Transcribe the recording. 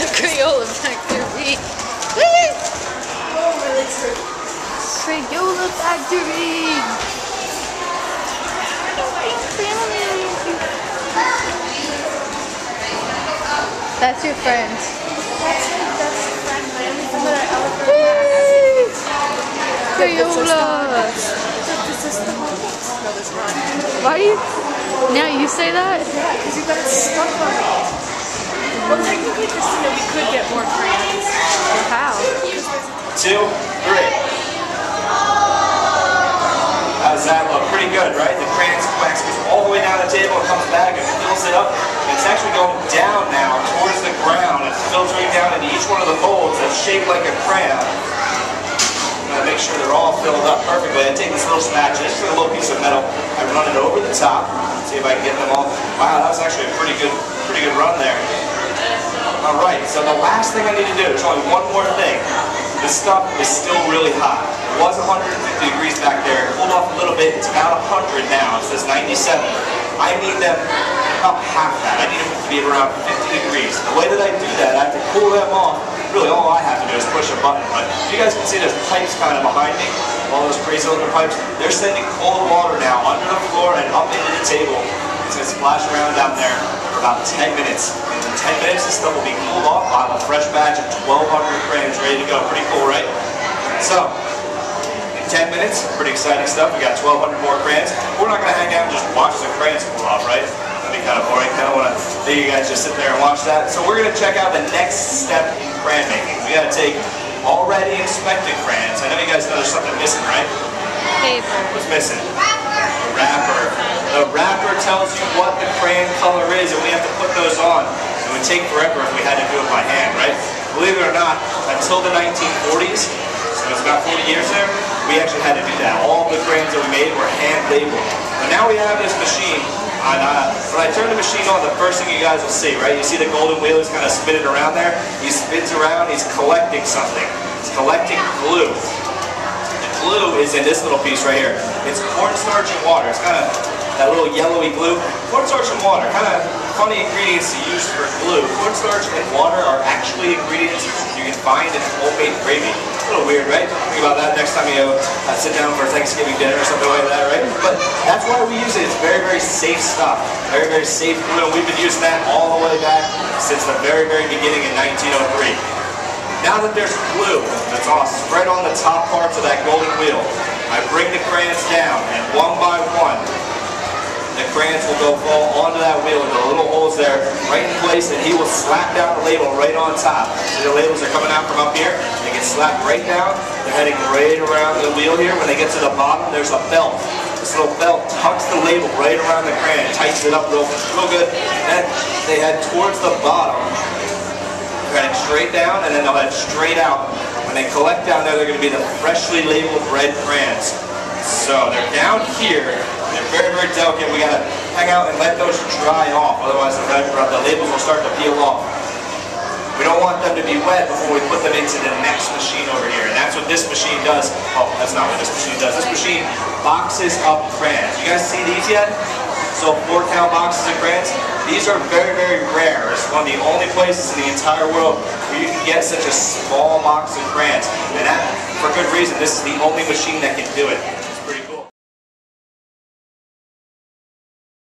Crayola Factory. Crayola Factory. That's your friend. That's my best friend. My only friend that I ever had. Crayola. This is the one. No, this one. Why you? Now you say that? Yeah, because you got it stuck on me. Well, technically, Christina, we could get more crayons. How? 2, 3. How does that look? Pretty good, right? The crayon wax goes all the way down the table and comes back and fills it up. It's actually going down now towards the ground. It's filtering down into each one of the molds that's shaped like a crayon. I'm going to make sure they're all filled up perfectly. I take this little spatula, just a little piece of metal. I run it over the top. See if I can get them all. Wow, that was actually a pretty good run there. All right, so the last thing I need to do, there's only one more thing. This stuff is still really hot. It was 150 degrees back there. It cooled off a little bit. It's about 100 now. It says 97. I need them about half that. I need them to be around 50 degrees. The way that I do that, I have to cool them off. Really, all I have to do is push a button. But you guys can see there's pipes kind of behind me. All those crazy looking pipes. They're sending cold water now under the floor and up into the table. It's going to splash around down there for about 10 minutes. In 10 minutes, this stuff will be cooled off. I'll have a fresh batch of 1,200 crayons ready to go. Pretty cool, right? So, in 10 minutes, pretty exciting stuff. We got 1,200 more crayons. We're not going to hang out and just watch the crayons cool off, right? That'd be kind of boring. I don't want to see you guys just sit there and watch that. So we're going to check out the next step in crayon making. We got to take already inspected crayons. I know you guys know there's something missing, right? Paper. What's missing? The wrapper. The wrapper tells you what the crayon color is, and we have to put those on. It would take forever if we had to do it by hand, right? Believe it or not, until the 1940s, so it's about 40 years there, we actually had to do that. All the crayons that we made were hand labeled. But now we have this machine. When I turn the machine on, the first thing you guys will see, right? You see the golden wheel is kind of spinning around there. He spins around, he's collecting something. He's collecting glue. The glue is in this little piece right here. It's cornstarch and water. It's kind of that little yellowy glue. Cornstarch and water, kind of funny ingredients to use for glue. Cornstarch and water are actually ingredients you can find in homemade gravy. A little weird, right? Think about that next time you sit down for Thanksgiving dinner or something like that, right? But that's why we use it. It's very, very safe stuff. Very, very safe glue. We've been using that all the way back since the very, very beginning in 1903. Now that there's glue that's all spread on the top parts of that golden wheel, I bring the crayons down, and one by one, the crayons will go fall onto that wheel with the little holes there right in place, and he will slap down the label right on top. So the labels are coming out from up here. They get slapped right down. They're heading right around the wheel here. When they get to the bottom, there's a belt. This little belt tucks the label right around the crayon, tightens it up real good. Then they head towards the bottom. They're heading straight down, and then they'll head straight out. When they collect down there, they're going to be the freshly labeled red crayons. So they're down here. They're very, very delicate. We got to hang out and let those dry off. Otherwise, the labels will start to peel off. We don't want them to be wet before we put them into the next machine over here. And that's what this machine does. Oh, that's not what this machine does. This machine boxes up crayons. You guys see these yet? So 4-count boxes of crayons. These are very, very rare. It's one of the only places in the entire world where you can get such a small box of crayons. And that, for good reason, this is the only machine that can do it.